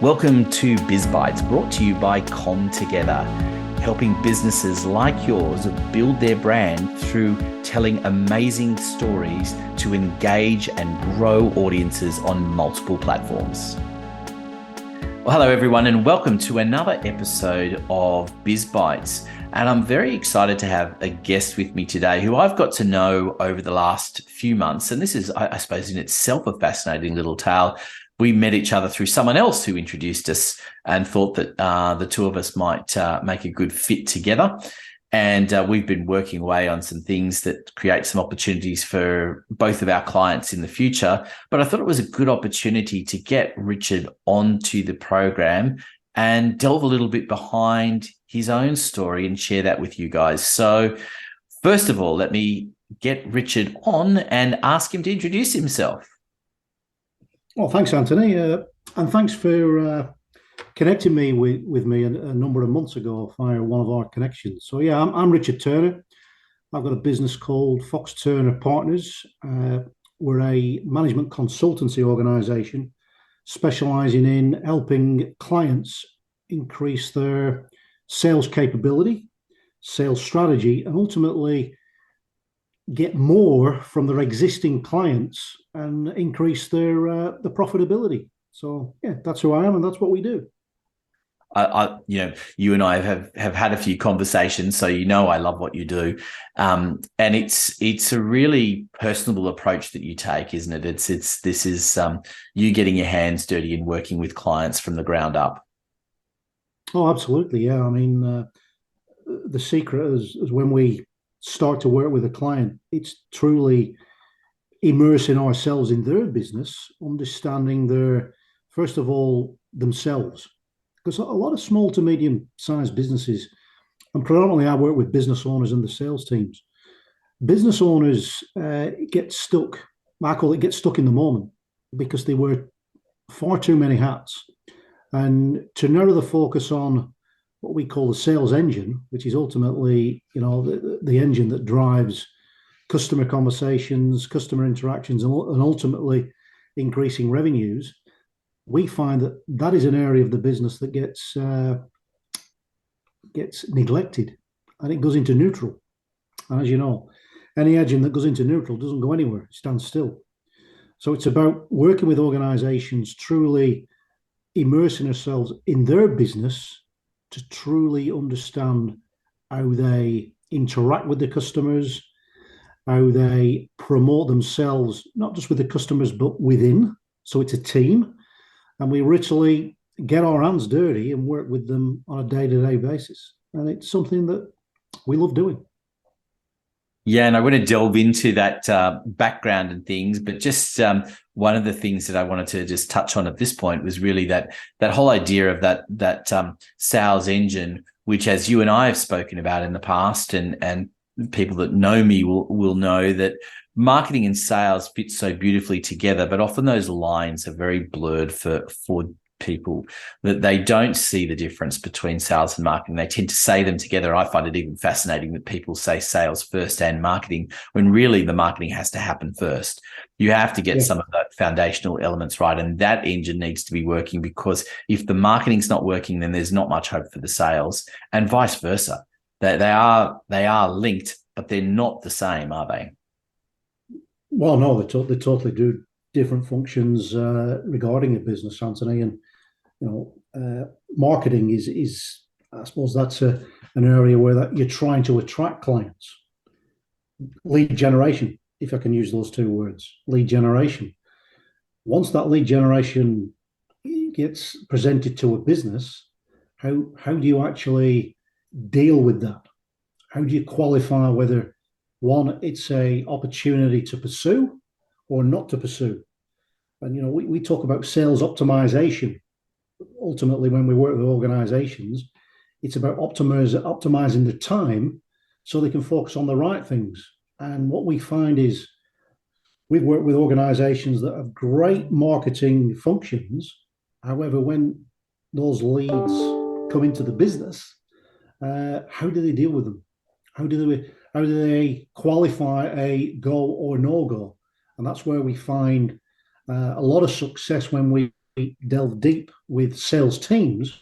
Welcome to BizBytes, brought to you by ComTogether, helping businesses like yours build their brand through telling amazing stories to engage and grow audiences on multiple platforms. Well, hello everyone, and welcome to another episode of BizBytes. And I'm very excited to have a guest with me today who I've got to know over the last few months. And this is, I suppose, in itself a fascinating little tale. We met each other through someone else who introduced us and thought that the two of us might make a good fit together. And we've been working away on some things that create some opportunities for both of our clients in the future. But I thought it was a good opportunity to get Richard onto the program and delve a little bit behind his own story and share that with you guys. So first of all, let me get Richard on and ask him to introduce himself. Well, thanks, Anthony, and thanks for connecting me with me a number of months ago via one of our connections. So, yeah, I'm Richard Turner. I've got a business called Fox Turner Partners. We're a management consultancy organisation specialising in helping clients increase their sales capability, sales strategy, and ultimately get more from their existing clients and increase their the profitability. So yeah, that's who I am, and that's what we do. You and I have had a few conversations, so I love what you do, and it's a really personable approach that you take, isn't it? This is you getting your hands dirty and working with clients from the ground up. Oh, absolutely, yeah. I mean, the secret is when we start to work with a client, it's truly immersing ourselves in their business, understanding their, first of all, themselves. Because a lot of small to medium sized businesses, and predominantly I work with business owners and the sales teams, business owners get stuck, I call it get stuck in the moment, because they wear far too many hats. And to narrow the focus on what we call the sales engine, which is ultimately, the engine that drives customer conversations, customer interactions, and ultimately increasing revenues, we find that is an area of the business that gets neglected, and it goes into neutral. And as you know, any engine that goes into neutral doesn't go anywhere; it stands still. So it's about working with organizations, truly immersing ourselves in their business to truly understand how they interact with the customers, how they promote themselves, not just with the customers, but within. So it's a team. And we literally get our hands dirty and work with them on a day-to-day basis. And it's something that we love doing. Yeah, and I want to delve into that background and things, but just one of the things that I wanted to just touch on at this point was really that whole idea of that sales engine, which, as you and I have spoken about in the past, and people that know me will know that marketing and sales fit so beautifully together, but often those lines are very blurred for people, that they don't see the difference between sales and marketing. They tend to say them together. I find it even fascinating that people say sales first and marketing, when really the marketing has to happen first. You have to get some of the foundational elements right, and that engine needs to be working, because if the marketing's not working, then there's not much hope for the sales, and vice versa. They are linked, but they're not the same, are they? Well, no, they totally do different functions regarding a business, Anthony. And marketing is I suppose that's an area where that you're trying to attract clients. Lead generation, if I can use those two words, lead generation. Once that lead generation gets presented to a business, how do you actually deal with that? How do you qualify whether, one, it's a opportunity to pursue or not to pursue? And we talk about sales optimization. Ultimately, when we work with organizations, it's about optimizing the time so they can focus on the right things. And what we find is we've worked with organizations that have great marketing functions. However, when those leads come into the business, how do they deal with them? How do they qualify a go or no go? And that's where we find a lot of success when we delve deep with sales teams.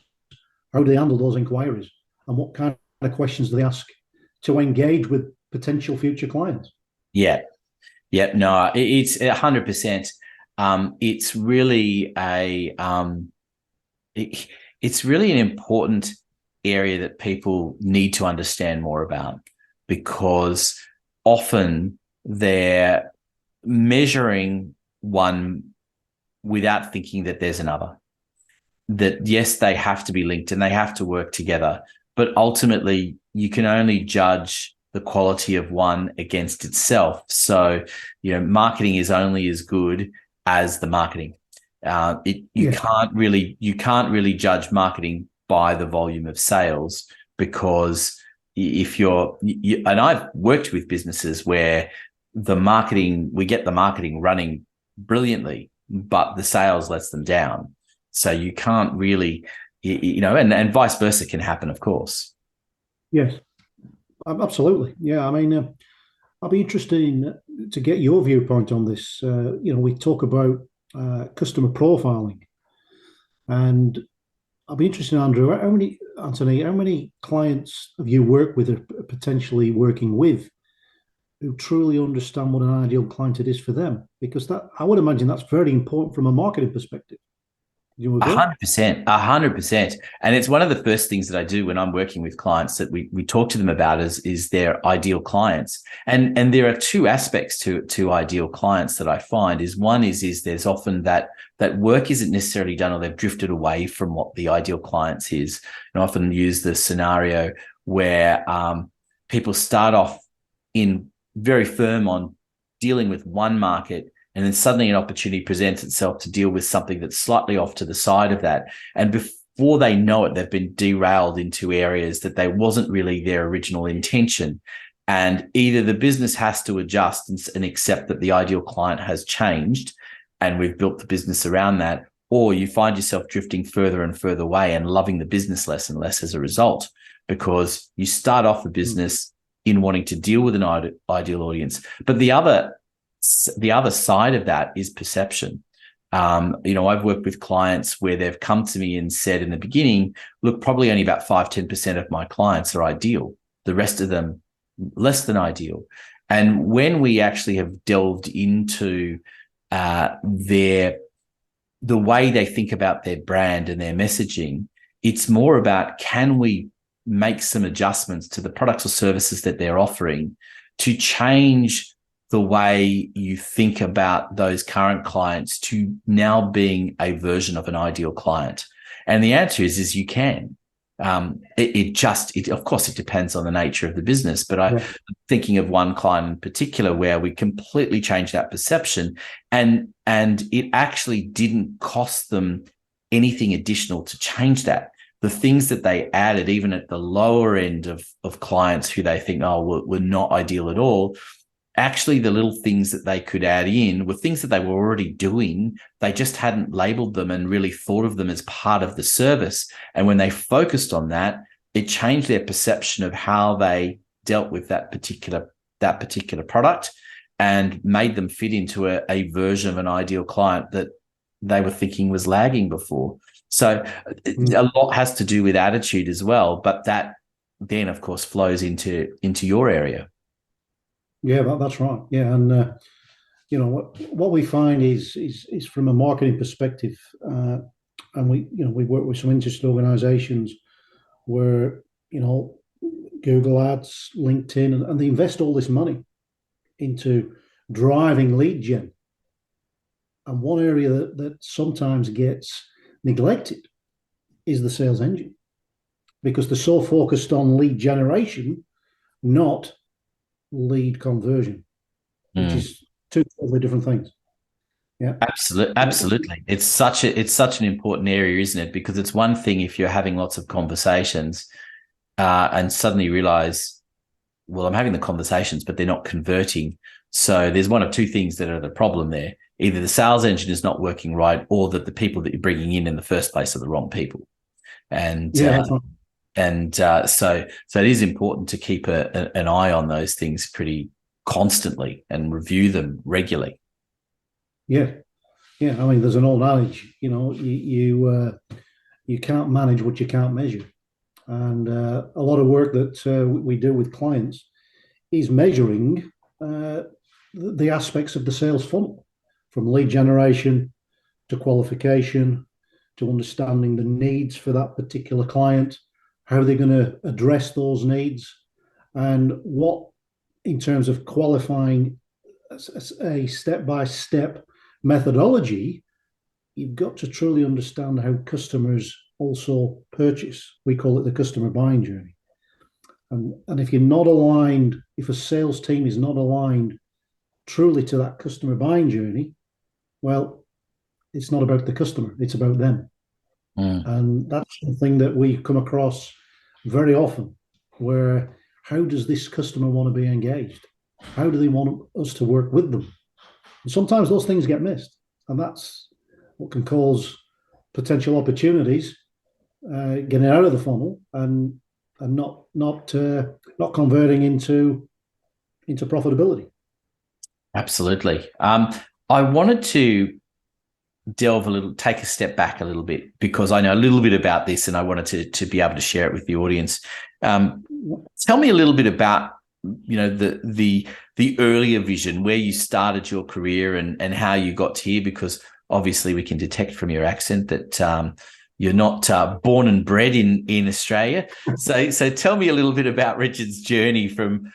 How do they handle those inquiries, and what kind of questions do they ask to engage with potential future clients? Yeah. Yeah. No, it's 100%. It's really it's really an important area that people need to understand more about, because often they're measuring one without thinking that there's another. That yes, they have to be linked and they have to work together, but ultimately you can only judge the quality of one against itself. So, marketing is only as good as the marketing. You can't really judge marketing by the volume of sales, because if and I've worked with businesses where we get the marketing running brilliantly, but the sales lets them down. So you can't really, and vice versa can happen, of course. Yes, absolutely. Yeah, I mean, I'd be interested to get your viewpoint on this. We talk about customer profiling, and I'd be interested, Andrew, Anthony, how many clients have you worked with or potentially working with who truly understand what an ideal client it is for them? Because that, I would imagine, that's very important from a marketing perspective. You agree? 100%, 100%. And it's one of the first things that I do when I'm working with clients that we talk to them about is their ideal clients. And there are two aspects to ideal clients that I find. One is there's often that work isn't necessarily done, or they've drifted away from what the ideal clients is. And I often use the scenario where people start off in very firm on dealing with one market, and then suddenly an opportunity presents itself to deal with something that's slightly off to the side of that. And before they know it, they've been derailed into areas that they wasn't really their original intention. And either the business has to adjust and accept that the ideal client has changed, and we've built the business around that, or you find yourself drifting further and further away and loving the business less and less as a result, because you start off the business in wanting to deal with an ideal audience. But the other side of that is perception. I've worked with clients where they've come to me and said in the beginning, look, probably only about 5-10% of my clients are ideal. The rest of them less than ideal. And when we actually have delved into the way they think about their brand and their messaging, it's more about, can we make some adjustments to the products or services that they're offering to change the way you think about those current clients to now being a version of an ideal client? And the answer is you can. Of course, it depends on the nature of the business, but I'm thinking of one client in particular where we completely changed that perception, and it actually didn't cost them anything additional to change that. The things that they added, even at the lower end of clients who they think, we're not ideal at all, actually the little things that they could add in were things that they were already doing. They just hadn't labeled them and really thought of them as part of the service. And when they focused on that, it changed their perception of how they dealt with that particular product, and made them fit into a version of an ideal client that they were thinking was lagging before. So a lot has to do with attitude as well, but that then, of course, flows into your area. Yeah, that's right. Yeah, and what we find is from a marketing perspective, and we work with some interesting organisations where Google Ads, LinkedIn, and they invest all this money into driving lead gen. And one area that sometimes gets neglected is the sales engine, because they're so focused on lead generation, not lead conversion, which is two totally different things. Yeah, absolutely. It's such an important area, isn't it? Because it's one thing if you're having lots of conversations and suddenly you realize, well, I'm having the conversations, but they're not converting. So there's one of two things that are the problem there. Either the sales engine is not working right, or that the people that you're bringing in the first place are the wrong people. And so it is important to keep an eye on those things pretty constantly and review them regularly. Yeah, Yeah, I mean, there's an old adage, you can't manage what you can't measure, and a lot of work that we do with clients is measuring uh, the aspects of the sales funnel, from lead generation to qualification to understanding the needs for that particular client, how they're going to address those needs, and what, in terms of qualifying a step by step methodology, you've got to truly understand how customers also purchase. We call it the customer buying journey. And if you're not aligned, if a sales team is not aligned truly to that customer buying journey, well, it's not about the customer, it's about them. Mm. And that's something that we come across very often, where how does this customer want to be engaged? How do they want us to work with them? And sometimes those things get missed, and that's what can cause potential opportunities getting out of the funnel and not converting into profitability. Absolutely. I wanted to take a step back a little bit, because I know a little bit about this and I wanted to be able to share it with the audience. Tell me a little bit about, the earlier vision, where you started your career and how you got to here, because obviously we can detect from your accent that you're not born and bred in Australia. So tell me a little bit about Richard's journey from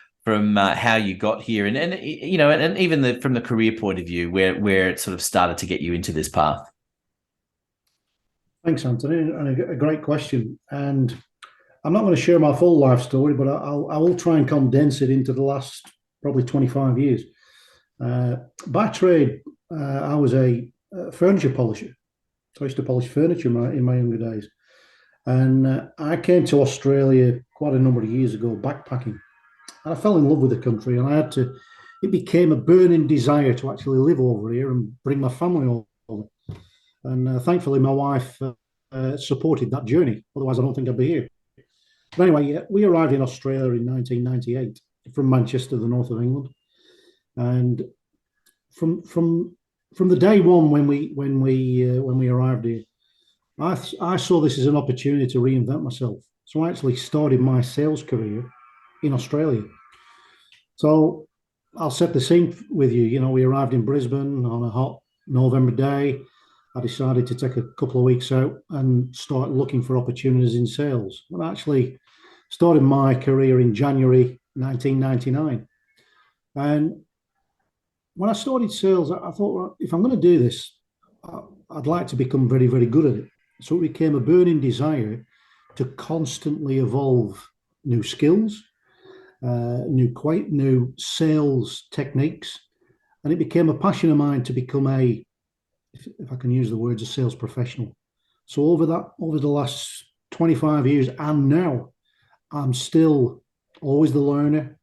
how you got here, and even from the career point of view, where it sort of started to get you into this path. Thanks, Anthony, and a great question. And I'm not going to share my full life story, but I will try and condense it into the last probably 25 years. By trade, I was a furniture polisher. So I used to polish furniture in my younger days. And I came to Australia quite a number of years ago, backpacking. And I fell in love with the country, and it became a burning desire to actually live over here and bring my family over. And thankfully, my wife supported that journey. Otherwise, I don't think I'd be here. But anyway, yeah, we arrived in Australia in 1998 from Manchester, the north of England. And from the day one when we arrived here, I saw this as an opportunity to reinvent myself. So I actually started my sales career in Australia. So I'll set the scene with you. We arrived in Brisbane on a hot November day. I decided to take a couple of weeks out and start looking for opportunities in sales. And I actually started my career in January 1999. And when I started sales, I thought, well, if I'm going to do this, I'd like to become very, very good at it. So it became a burning desire to constantly evolve new skills, new sales techniques, and it became a passion of mine to become if I can use the words, a sales professional. So over the last 25 years and now, I'm still always the learner,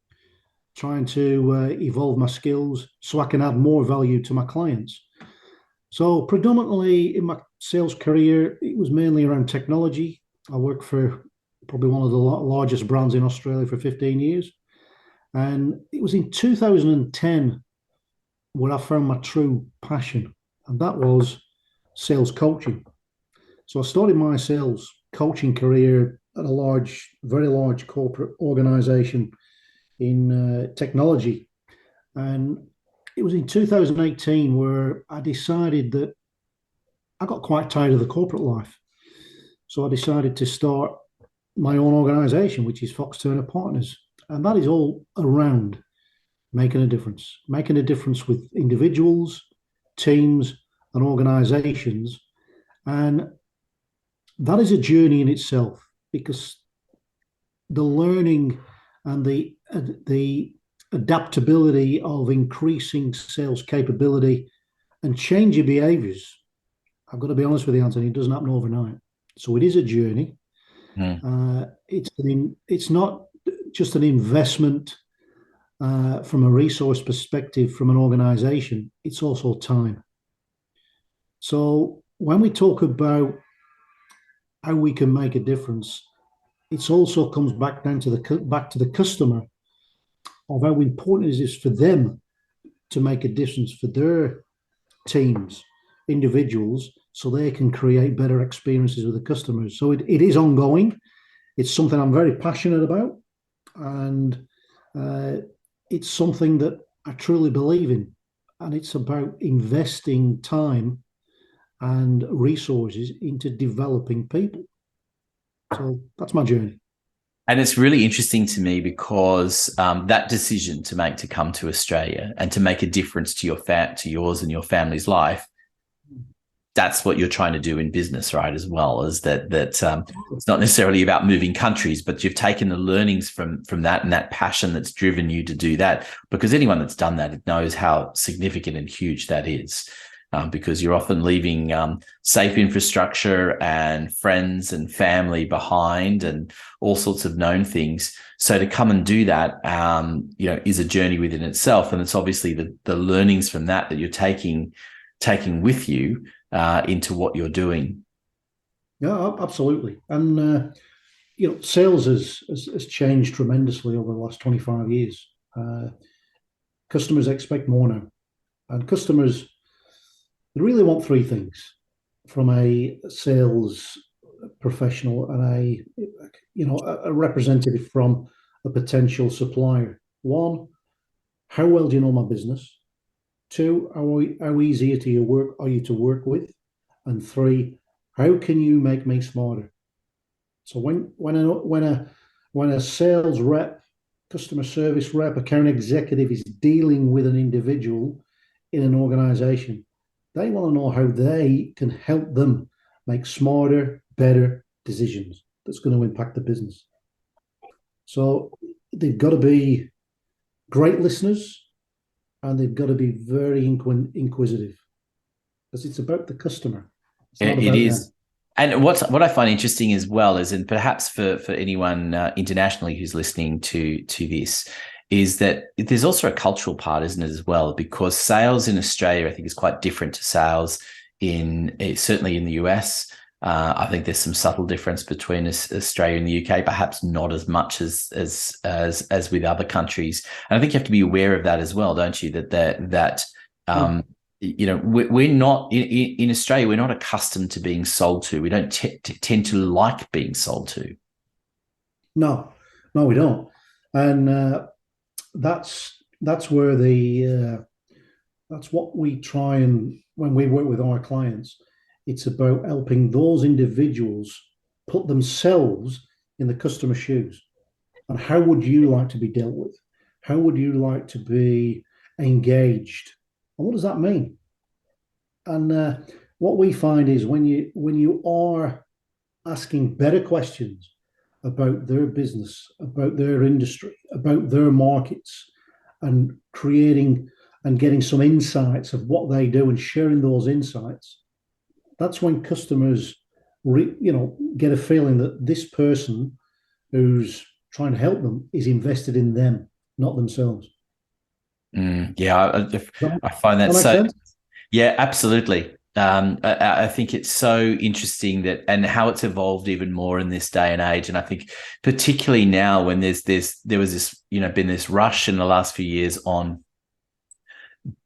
trying to evolve my skills so I can add more value to my clients. So predominantly in my sales career, it was mainly around technology. I worked for probably one of the largest brands in Australia for 15 years. And it was in 2010 where I found my true passion, and that was sales coaching. So I started my sales coaching career at a very large corporate organization in technology. And it was in 2018 where I decided that I got quite tired of the corporate life. So I decided to start my own organization, which is Fox Turner Partners. And that is all around making a difference with individuals, teams, and organizations. And that is a journey in itself, because the learning and the adaptability of increasing sales capability and changing behaviors, I've got to be honest with you, Anthony, it doesn't happen overnight. So it is a journey. It's not just an investment from a resource perspective from an organization, it's also time. So when we talk about how we can make a difference, it also comes back to the customer, of how important it is for them to make a difference for their teams, individuals so they can create better experiences with the customers. So it is ongoing. It's something I'm very passionate about, and it's something that I truly believe in. And it's about investing time and resources into developing people. So that's my journey. And it's really interesting to me because that decision to make to come to Australia and to make a difference to to yours and your family's life, that's what you're trying to do in business, right? As well as that it's not necessarily about moving countries, but you've taken the learnings from that and that passion that's driven you to do that. Because anyone that's done that knows how significant and huge that is. Because you're often leaving safe infrastructure and friends and family behind and all sorts of known things. So to come and do that, is a journey within itself. And it's obviously the learnings from that you're taking with you into what you're doing. Yeah, absolutely. And, sales has changed tremendously over the last 25 years. Customers expect more now. And customers, they really want three things from a sales professional and a representative from a potential supplier. One, how well do you know my business? Two, how easy are you to work with? And three, how can you make me smarter? So when a sales rep, customer service rep, account executive is dealing with an individual in an organization, they want to know how they can help them make smarter, better decisions that's going to impact the business. So they've got to be great listeners, and they've got to be very inquisitive, because it's about the customer. It is. And what I find interesting as well is, and perhaps for anyone internationally who's listening to this, is that there's also a cultural part, isn't it, as well? Because sales in Australia, I think, is quite different to sales certainly in the US. I think there's some subtle difference between Australia and the UK, perhaps not as much as with other countries. And I think you have to be aware of that as well, don't you? We're not in Australia. We're not accustomed to being sold to. We don't tend to like being sold to. No, we don't. And that's where that's what we try, and when we work with our clients, it's about helping those individuals put themselves in the customer's shoes. And how would you like to be dealt with? How would you like to be engaged? And what does that mean? And what we find is when you are asking better questions about their business, about their industry, about their markets, and creating and getting some insights of what they do and sharing those insights, that's when customers get a feeling that this person who's trying to help them is invested in them, not themselves. Yeah, I find that so. Sense? Yeah, absolutely. I think it's so interesting and how it's evolved even more in this day and age. And I think particularly now when there was this, been this rush in the last few years on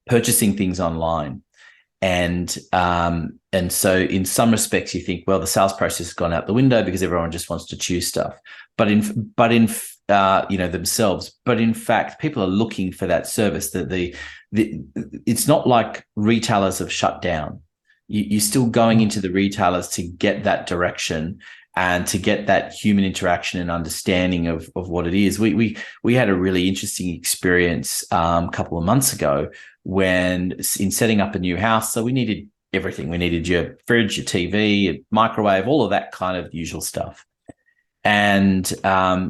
purchasing things online. And so in some respects you think, well, the sales process has gone out the window because everyone just wants to choose stuff. But in themselves. But in fact, people are looking for that service. It's not like retailers have shut down. You're still going into the retailers to get that direction and to get that human interaction and understanding of what it is. We had a really interesting experience a couple of months ago when in setting up a new house. So we needed everything. We needed your fridge, your TV, your microwave, all of that kind of usual stuff. And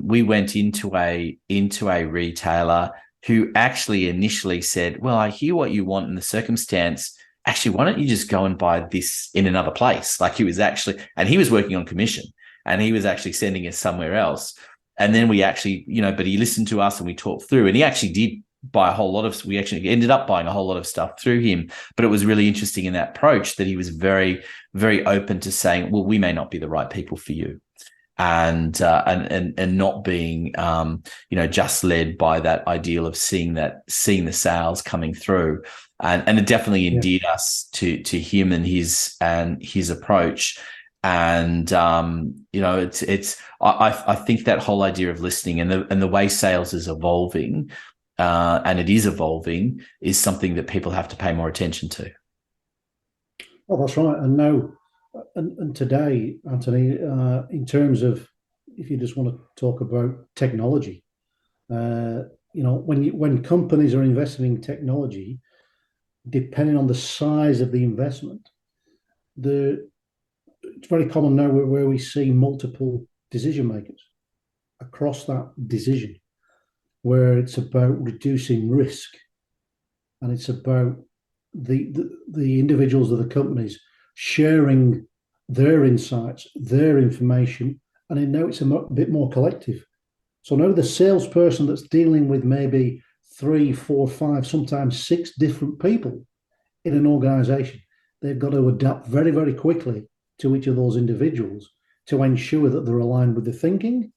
we went into a retailer who actually initially said, well, I hear what you want in the circumstance. Actually, why don't you just go and buy this in another place? Like he was working on commission and he was actually sending us somewhere else. And then we actually, but he listened to us and we talked through, and he actually did buy we actually ended up buying a whole lot of stuff through him. But it was really interesting in that approach that he was very, very open to saying, well, we may not be the right people for you. And not being, just led by that ideal of seeing the sales coming through. and it definitely Yeah. endeared us to him and his approach. And I think that whole idea of listening and the way sales is evolving, and it is evolving, is something that people have to pay more attention to. Oh, that's right. And now, and today, Anthony, in terms of, if you just want to talk about technology, uh, when companies are investing in technology, depending on the size of the investment, it's very common now where we see multiple decision makers across that decision, where it's about reducing risk, and it's about the individuals of the companies sharing their insights, their information, and now it's a bit more collective. So now the salesperson that's dealing with maybe 3, 4, 5, sometimes 6 different people in an organization, they've got to adapt very, very quickly to each of those individuals to ensure that they're aligned with the thinking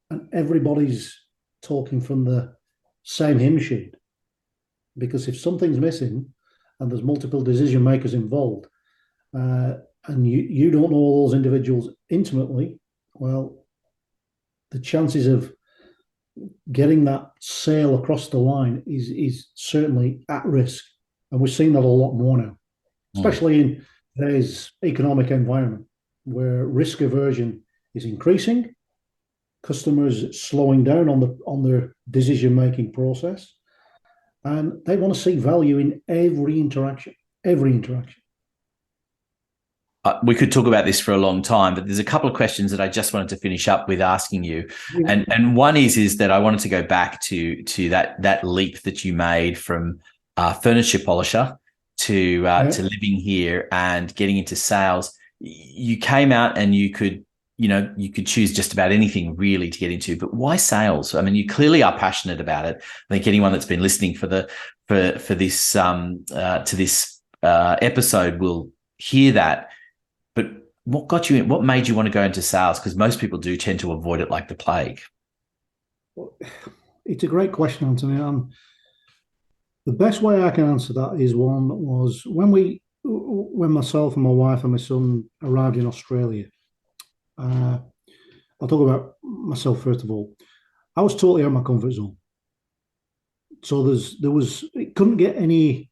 and everybody's talking from the same hymn sheet. Because if something's missing and there's multiple decision makers involved, and you don't know all those individuals intimately, well, the chances of getting that sale across the line is certainly at risk. And we're seeing that a lot more now, especially in today's economic environment where risk aversion is increasing, customers slowing down on their decision-making process, and they want to see value in every interaction, every interaction. We could talk about this for a long time, but there's a couple of questions that I just wanted to finish up with asking you. Yeah. And one is that I wanted to go back to that leap that you made from furniture polisher to living here and getting into sales. You came out and you could choose just about anything really to get into, but why sales? I mean, you clearly are passionate about it. I think anyone that's been listening for this to this episode will hear that. But what got you in? What made you want to go into sales? Because most people do tend to avoid it like the plague. Well, it's a great question, Anthony. The best way I can answer that is when myself and my wife and my son arrived in Australia. I'll talk about myself first of all. I was totally out of my comfort zone. So it couldn't get any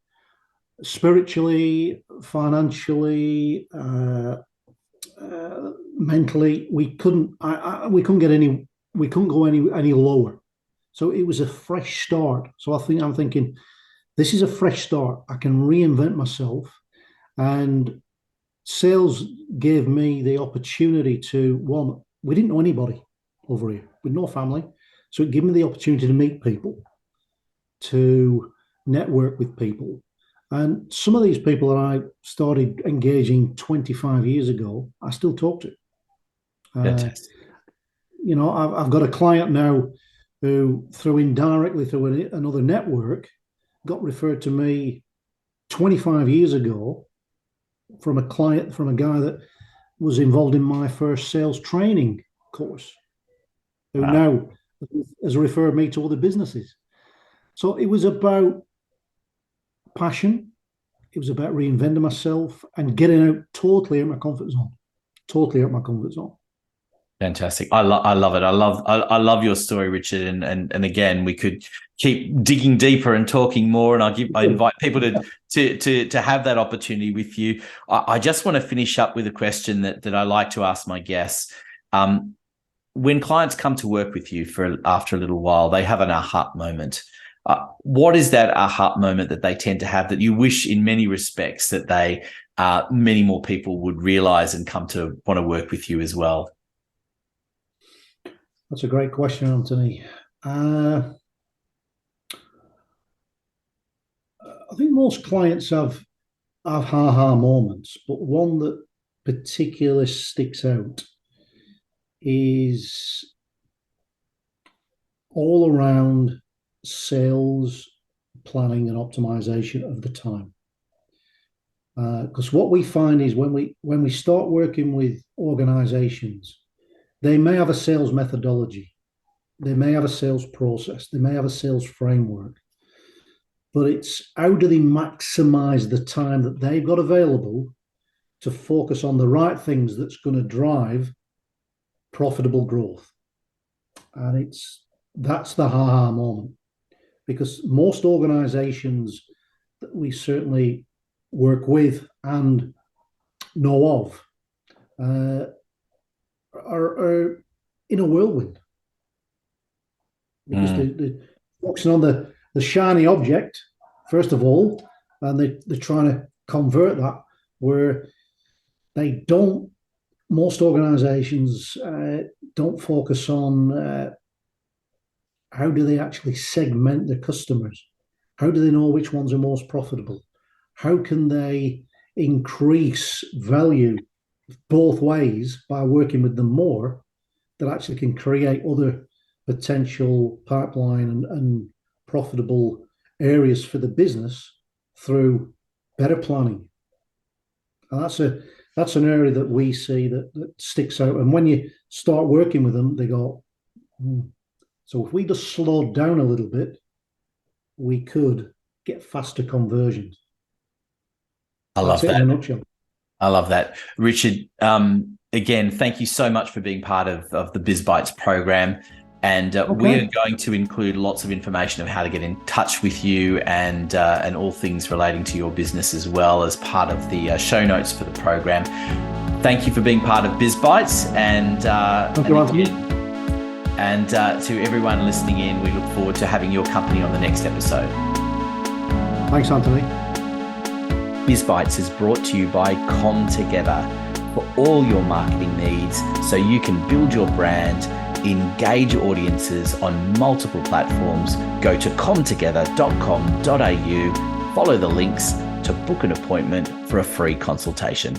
spiritually, financially, mentally. We couldn't go any lower. So it was a fresh start. So I'm thinking, this is a fresh start. I can reinvent myself, and sales gave me the opportunity to, one, we didn't know anybody over here. We had no family. So it gave me the opportunity to meet people, to network with people. And some of these people that I started engaging 25 years ago, I still talk to. I've got a client now who, indirectly through another network, got referred to me 25 years ago from a guy that was involved in my first sales training course, who now has referred me to other businesses. So it was about passion. It was about reinventing myself and getting out totally out of my comfort zone. Totally out of my comfort zone. Fantastic. I love it. I love your story, Richard. And again, we could keep digging deeper and talking more. And I invite people to have that opportunity with you. I just want to finish up with a question that I like to ask my guests. When clients come to work with you after a little while, they have an aha moment. What is that aha moment that they tend to have that you wish, in many respects, that many more people would realize and come to want to work with you as well? That's a great question, Anthony. I think most clients have ha-ha moments, but one that particularly sticks out is all around sales planning and optimization of the time. Because what we find is when we start working with organizations, they may have a sales methodology, they may have a sales process, they may have a sales framework, but it's how do they maximize the time that they've got available to focus on the right things that's going to drive profitable growth. And that's the ha-ha moment, because most organizations that we certainly work with and know of are in a whirlwind, because they're focusing on the shiny object first of all, and they're trying to convert that, where they don't. Most organizations don't focus on how do they actually segment their customers? How do they know which ones are most profitable? How can they increase value both ways by working with them more, that actually can create other potential pipeline and profitable areas for the business through better planning? And that's an area that we see that sticks out. And when you start working with them, they go, so if we just slowed down a little bit, we could get faster conversions. I love that. In a nutshell. I love that. Richard, again, thank you so much for being part of the BizBytes program. And we are going to include lots of information of how to get in touch with you and all things relating to your business as well as part of the show notes for the program. Thank you for being part of BizBytes, and to everyone listening in, we look forward to having your company on the next episode. Thanks, Anthony. BizBytes is brought to you by ComTogether for all your marketing needs, so you can build your brand, engage audiences on multiple platforms. Go to comtogether.com.au, follow the links to book an appointment for a free consultation.